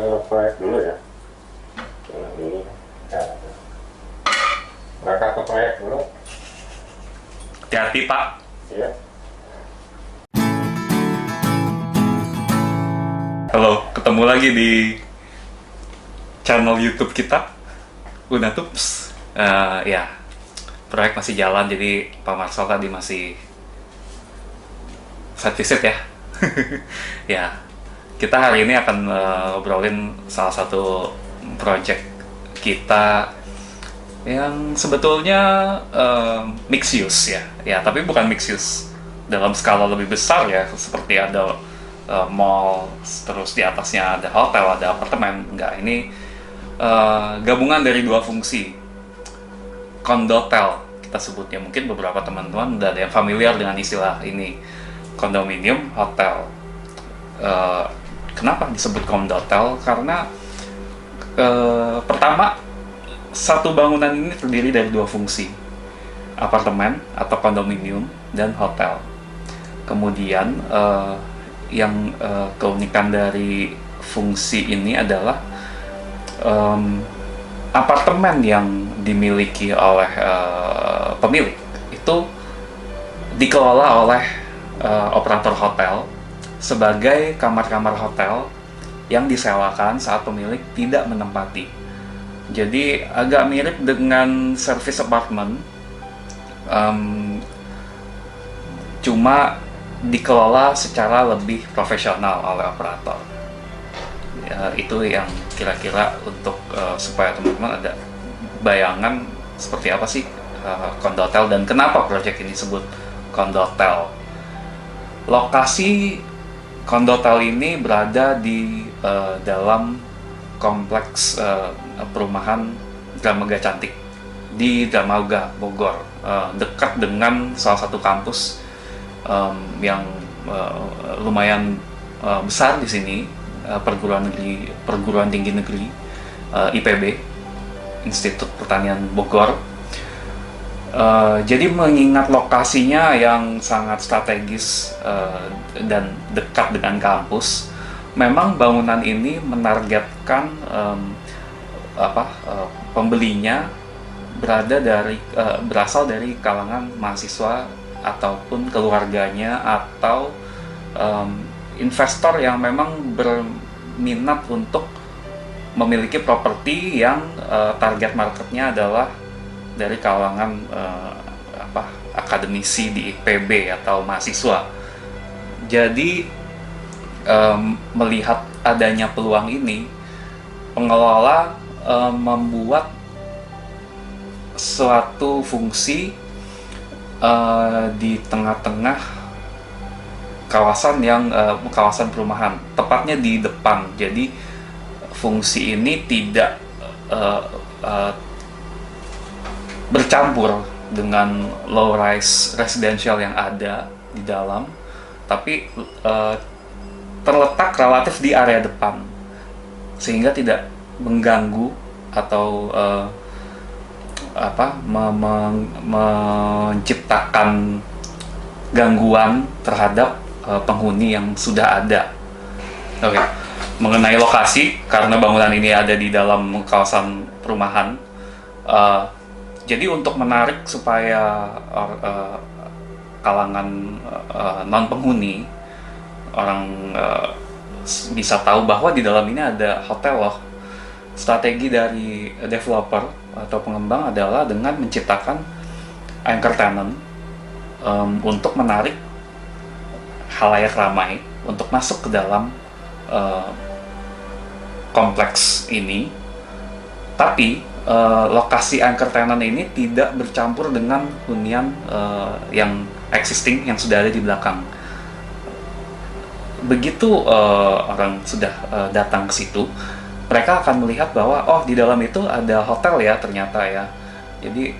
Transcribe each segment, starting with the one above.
proyek dulu ya. Ini ya. Mereka ke proyek dulu. Hati-hati Pak. Iya. Halo, ketemu lagi di channel YouTube kita, Unatups. Ya, proyek masih jalan, jadi Pak Marcel tadi masih site visit ya. Ya, kita hari ini akan ngobrolin salah satu project kita yang sebetulnya mixed use ya, tapi bukan mixed use dalam skala lebih besar ya, seperti ada mall, terus di atasnya ada hotel, ada apartemen. Enggak, ini gabungan dari dua fungsi. Kondotel kita sebutnya, mungkin beberapa teman-teman udah ada yang familiar dengan istilah ini, kondominium hotel. Kenapa disebut kondotel? Karena pertama, satu bangunan ini terdiri dari dua fungsi, apartemen atau kondominium dan hotel. Kemudian yang keunikan dari fungsi ini adalah apartemen yang dimiliki oleh pemilik itu dikelola oleh operator hotel sebagai kamar-kamar hotel yang disewakan saat pemilik tidak menempati. Jadi agak mirip dengan service apartment, cuma dikelola secara lebih profesional oleh operator. Ya, itu yang kira-kira untuk supaya teman-teman ada bayangan seperti apa sih kondotel dan kenapa proyek ini disebut kondotel. Lokasi kondotel ini berada di dalam kompleks perumahan Dramaga Cantik di Dramaga, Bogor, dekat dengan salah satu kampus yang lumayan besar di sini, perguruan tinggi negeri IPB, Institut Pertanian Bogor. Jadi mengingat lokasinya yang sangat strategis dan dekat dengan kampus, memang bangunan ini menargetkan pembelinya berasal dari kalangan mahasiswa ataupun keluarganya atau investor yang memang berminat untuk memiliki properti yang target marketnya adalah dari kalangan akademisi di IPB atau mahasiswa. Jadi melihat adanya peluang ini, pengelola membuat suatu fungsi di tengah-tengah kawasan perumahan, tepatnya di depan. Jadi fungsi ini tidak bercampur dengan low rise residential yang ada di dalam, tapi terletak relatif di area depan sehingga tidak mengganggu atau menciptakan gangguan terhadap penghuni yang sudah ada. Oke. Mengenai lokasi, karena bangunan ini ada di dalam kawasan perumahan, jadi untuk menarik supaya kalangan non penghuni, orang bisa tahu bahwa di dalam ini ada hotel loh. Strategi dari developer atau pengembang adalah dengan menciptakan anchor tenant untuk menarik khalayak ramai untuk masuk ke dalam kompleks ini. Tapi lokasi anchor tenant ini tidak bercampur dengan hunian yang existing yang sudah ada di belakang. Begitu orang sudah datang ke situ, mereka akan melihat bahwa oh, di dalam itu ada hotel ya ternyata ya. Jadi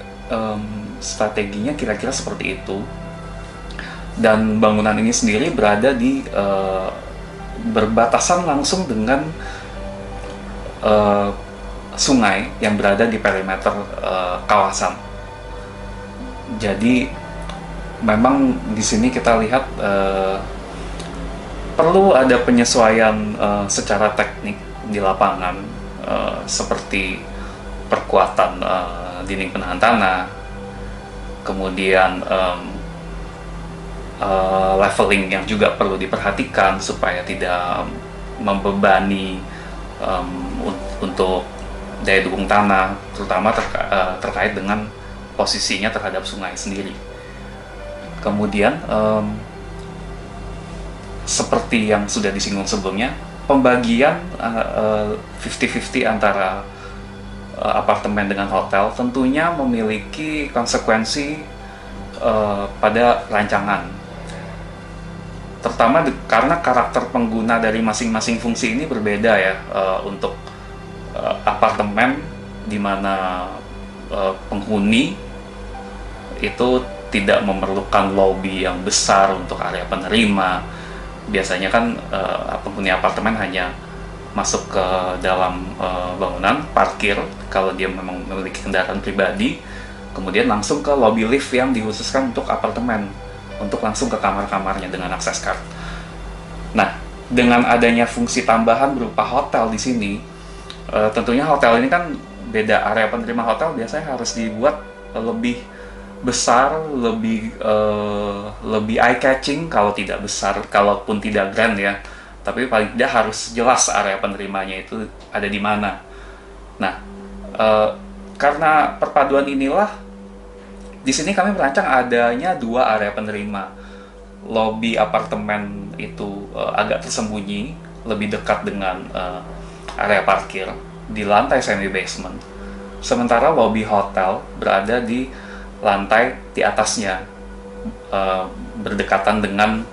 strateginya kira-kira seperti itu. Dan bangunan ini sendiri berada di berbatasan langsung dengan sungai yang berada di perimeter kawasan. Jadi memang di sini kita lihat perlu ada penyesuaian secara teknik di lapangan, seperti perkuatan dinding penahan tanah, kemudian leveling yang juga perlu diperhatikan supaya tidak membebani untuk daya dukung tanah, terutama terkait dengan posisinya terhadap sungai sendiri. Kemudian seperti yang sudah disinggung sebelumnya, pembagian 50-50 antara apartemen dengan hotel tentunya memiliki konsekuensi pada rancangan, terutama karena karakter pengguna dari masing-masing fungsi ini berbeda ya. Untuk apartemen di mana penghuni itu tidak memerlukan lobby yang besar untuk area penerima. Biasanya kan penghuni apartemen hanya masuk ke dalam bangunan, parkir kalau dia memang memiliki kendaraan pribadi, kemudian langsung ke lobby lift yang dikhususkan untuk apartemen, untuk langsung ke kamar-kamarnya dengan akses card. Nah, dengan adanya fungsi tambahan berupa hotel di sini, tentunya hotel ini kan beda. Area penerima hotel biasanya harus dibuat lebih besar, lebih eye catching, kalau tidak besar, kalaupun tidak grand ya, tapi paling tidak harus jelas area penerimanya itu ada di mana. Nah, karena perpaduan inilah di sini kami merancang adanya 2 area penerima. Lobby apartemen itu agak tersembunyi, lebih dekat dengan area parkir di lantai semi basement. Sementara lobby hotel berada di lantai di atasnya, berdekatan dengan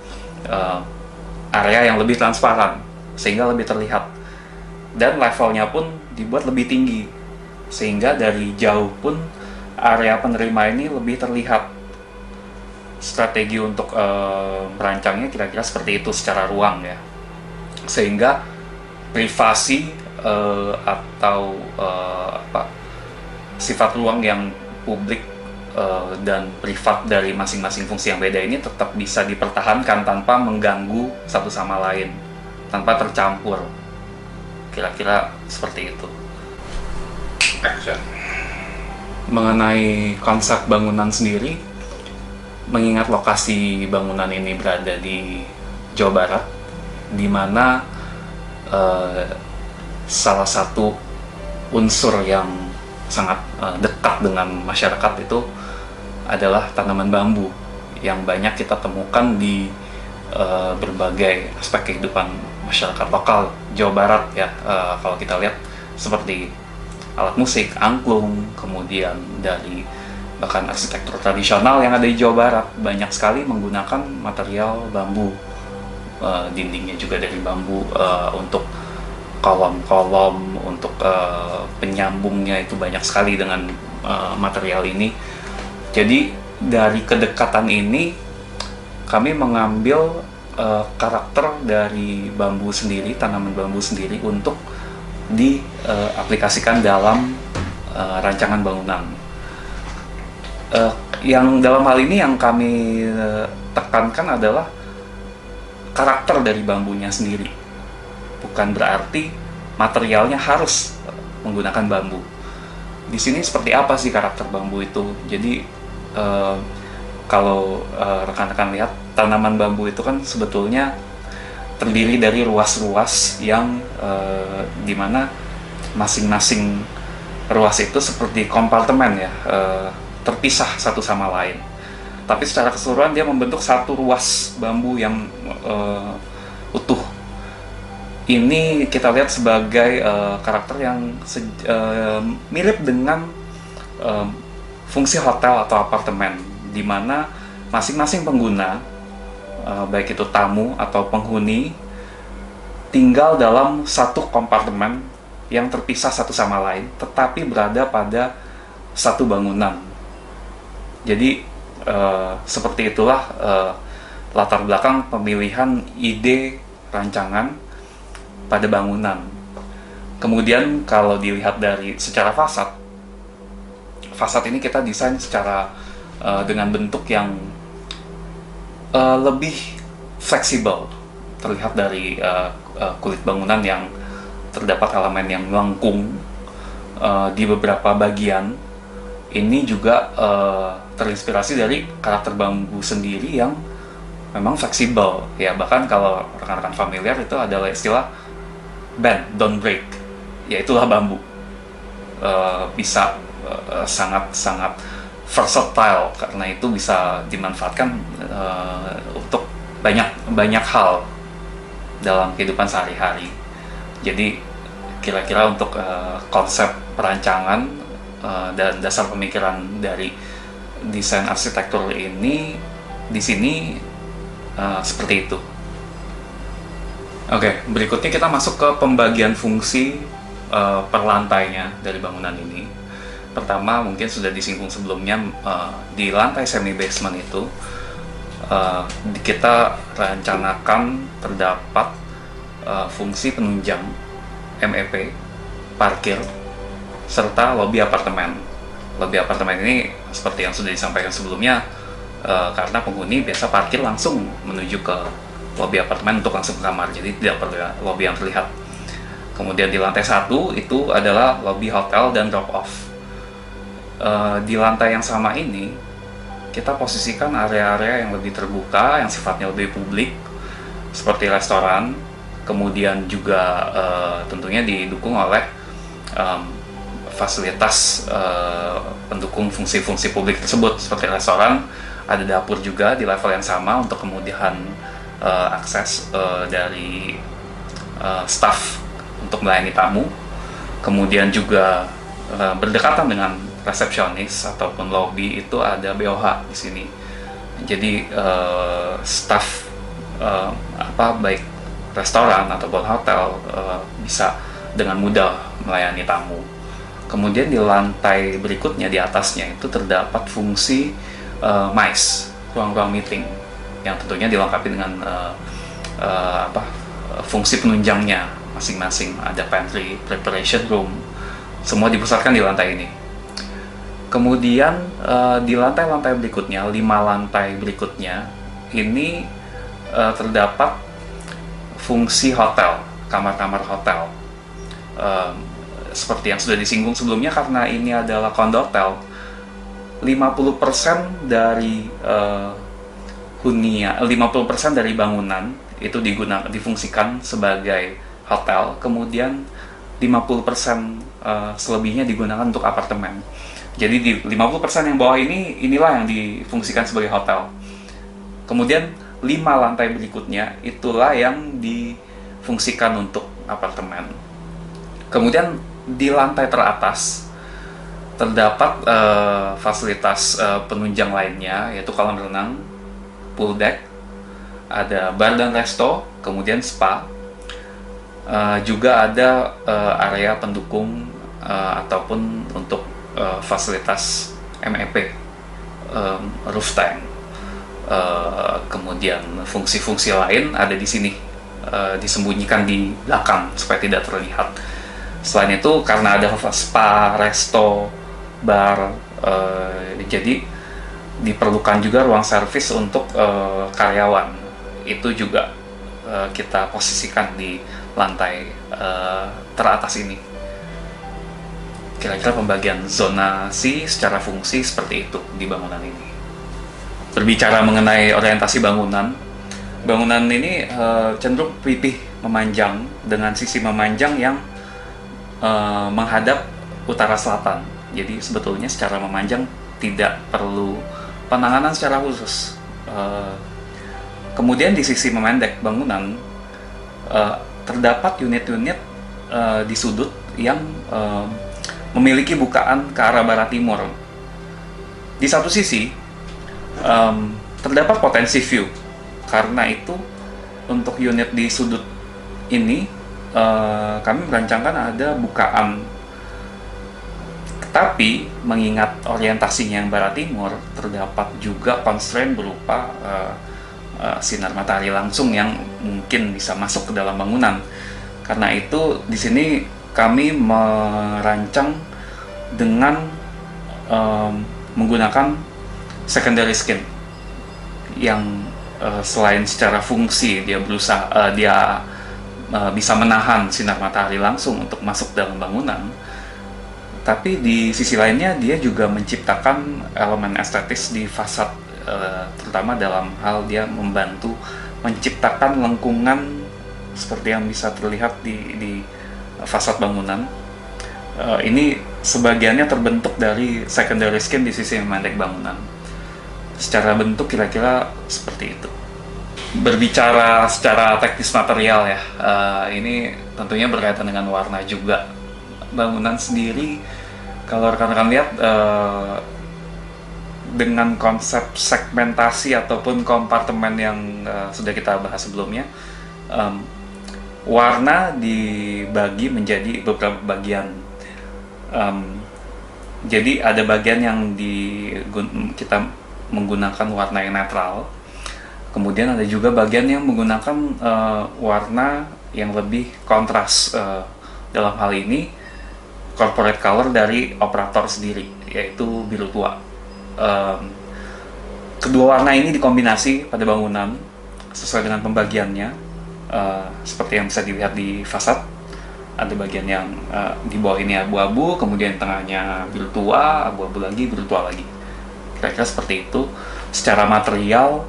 area yang lebih transparan sehingga lebih terlihat, dan levelnya pun dibuat lebih tinggi sehingga dari jauh pun area penerima ini lebih terlihat. Strategi untuk merancangnya kira-kira seperti itu secara ruang ya, sehingga privasi atau sifat ruang yang publik dan privat dari masing-masing fungsi yang beda ini tetap bisa dipertahankan tanpa mengganggu satu sama lain, tanpa tercampur. Kira-kira seperti itu. Action. Mengenai konsep bangunan sendiri, mengingat lokasi bangunan ini berada di Jawa Barat, di mana salah satu unsur yang sangat dekat dengan masyarakat itu adalah tanaman bambu yang banyak kita temukan di berbagai aspek kehidupan masyarakat lokal Jawa Barat ya. Kalau kita lihat seperti alat musik, angklung, kemudian dari bahkan arsitektur tradisional yang ada di Jawa Barat banyak sekali menggunakan material bambu. Dindingnya juga dari bambu, untuk kolom-kolom, untuk penyambungnya itu banyak sekali dengan material ini. Jadi dari kedekatan ini kami mengambil karakter dari bambu sendiri, tanaman bambu sendiri untuk diaplikasikan dalam rancangan bangunan. Yang dalam hal ini yang kami tekankan adalah karakter dari bambunya sendiri. Bukan berarti materialnya harus menggunakan bambu. Di sini seperti apa sih karakter bambu itu? Jadi kalau rekan-rekan lihat, tanaman bambu itu kan sebetulnya terdiri dari ruas-ruas yang dimana masing-masing ruas itu seperti kompartemen ya, terpisah satu sama lain. Tapi secara keseluruhan dia membentuk satu ruas bambu yang utuh. Ini kita lihat sebagai karakter yang mirip dengan fungsi hotel atau apartemen, di mana masing-masing pengguna, baik itu tamu atau penghuni, tinggal dalam satu kompartemen yang terpisah satu sama lain, tetapi berada pada satu bangunan. Jadi seperti itulah latar belakang pemilihan ide rancangan pada bangunan. Kemudian kalau dilihat dari secara fasad ini kita desain secara dengan bentuk yang lebih fleksibel. Terlihat dari kulit bangunan yang terdapat elemen yang melengkung di beberapa bagian. Ini juga terinspirasi dari karakter bambu sendiri yang memang fleksibel ya. Bahkan kalau rekan-rekan familiar itu adalah istilah bend don't break, yaitulah bambu bisa sangat versatile karena itu bisa dimanfaatkan untuk banyak hal dalam kehidupan sehari-hari. Jadi kira-kira untuk konsep perancangan dan dasar pemikiran dari desain arsitektur ini di sini seperti itu. Oke, berikutnya kita masuk ke pembagian fungsi per lantainya dari bangunan ini. Pertama, mungkin sudah disinggung sebelumnya, di lantai semi basement itu kita rencanakan terdapat fungsi penunjang MEP, parkir, serta lobi apartemen. Lobi apartemen ini seperti yang sudah disampaikan sebelumnya, karena penghuni biasa parkir langsung menuju ke lobi apartemen untuk langsung ke kamar, jadi tidak perlu lobi yang terlihat. Kemudian di lantai 1 itu adalah lobi hotel dan drop off. Di lantai yang sama ini kita posisikan area-area yang lebih terbuka, yang sifatnya lebih publik, seperti restoran. Kemudian juga tentunya didukung oleh fasilitas pendukung fungsi-fungsi publik tersebut, seperti restoran. Ada dapur juga di level yang sama untuk kemudian akses dari staff untuk melayani tamu. Kemudian juga berdekatan dengan resepsionis ataupun lobby itu ada BOH di sini. Jadi staff baik restoran ataupun hotel bisa dengan mudah melayani tamu. Kemudian di lantai berikutnya, di atasnya itu terdapat fungsi MICE, ruang-ruang meeting, yang tentunya dilengkapi dengan fungsi penunjangnya masing-masing. Ada pantry, preparation room, semua dipusatkan di lantai ini. Kemudian di lantai-lantai berikutnya, 5 lantai berikutnya, ini terdapat fungsi hotel, kamar-kamar hotel. Seperti yang sudah disinggung sebelumnya, karena ini adalah kondotel, 50% dari hunian, 50% dari bangunan itu difungsikan sebagai hotel, kemudian 50% selebihnya digunakan untuk apartemen. Jadi di 50% yang bawah inilah yang difungsikan sebagai hotel. Kemudian 5 lantai berikutnya itulah yang difungsikan untuk apartemen. Kemudian di lantai teratas terdapat fasilitas penunjang lainnya, yaitu kolam renang, pool deck, ada bar dan resto, kemudian spa, juga ada area pendukung ataupun untuk fasilitas MEP, roof tank. Kemudian fungsi-fungsi lain ada di sini, disembunyikan di belakang supaya tidak terlihat. Selain itu, karena ada spa, resto, bar, jadi diperlukan juga ruang servis untuk karyawan. Itu juga kita posisikan di lantai teratas ini. Kira-kira pembagian zonasi secara fungsi seperti itu di bangunan ini. Berbicara mengenai orientasi bangunan, bangunan ini cenderung pipih memanjang, dengan sisi memanjang yang menghadap utara selatan. Jadi sebetulnya secara memanjang tidak perlu penanganan secara khusus. Kemudian di sisi memendek bangunan terdapat unit-unit di sudut yang memiliki bukaan ke arah barat timur. Di satu sisi terdapat potensi view, karena itu untuk unit di sudut ini kami merancangkan ada bukaan. Tapi mengingat orientasinya yang barat timur, terdapat juga constraint berupa sinar matahari langsung yang mungkin bisa masuk ke dalam bangunan. Karena itu di sini kami merancang dengan menggunakan secondary skin yang selain secara fungsi dia bisa menahan sinar matahari langsung untuk masuk dalam bangunan, tapi di sisi lainnya dia juga menciptakan elemen estetis di fasad, terutama dalam hal dia membantu menciptakan lengkungan seperti yang bisa terlihat di fasad bangunan. Ini sebagiannya terbentuk dari secondary skin di sisi pendek bangunan. Secara bentuk kira-kira seperti itu. Berbicara secara teknis material ya, ini tentunya berkaitan dengan warna juga. Bangunan sendiri, kalau rekan-rekan lihat, dengan konsep segmentasi ataupun kompartemen yang sudah kita bahas sebelumnya, warna dibagi menjadi beberapa bagian. Jadi ada bagian yang kita menggunakan warna yang netral. Kemudian ada juga bagian yang menggunakan warna yang lebih kontras. Dalam hal ini corporate color dari operator sendiri, yaitu biru tua. Kedua warna ini dikombinasi pada bangunan sesuai dengan pembagiannya, seperti yang bisa dilihat di fasad. Ada bagian yang di bawah ini abu-abu, kemudian tengahnya biru tua, abu-abu lagi, biru tua lagi. Kira-kira seperti itu. Secara material,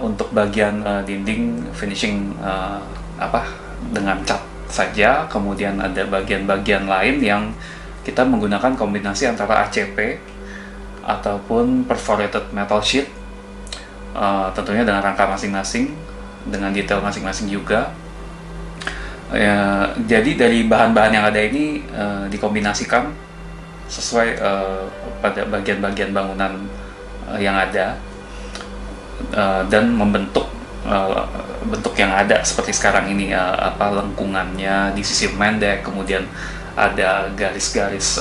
untuk bagian dinding finishing dengan cat saja. Kemudian ada bagian-bagian lain yang kita menggunakan kombinasi antara ACP ataupun perforated metal sheet, tentunya dengan rangka masing-masing, dengan detail masing-masing juga. Jadi dari bahan-bahan yang ada ini dikombinasikan sesuai pada bagian-bagian bangunan yang ada, dan membentuk bentuk yang ada seperti sekarang ini, lengkungannya di sisi pendek, kemudian ada garis-garis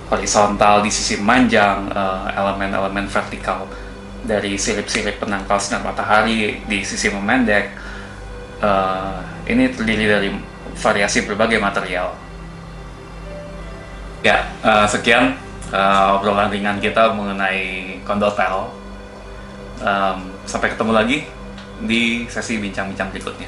horizontal di sisi manjang, elemen-elemen vertikal dari sirip-sirip penangkal sinar matahari di sisi memendek. Ini terdiri dari variasi berbagai material. Ya, sekian obrolan ringan kita mengenai kondotel. Sampai ketemu lagi di sesi bincang-bincang berikutnya.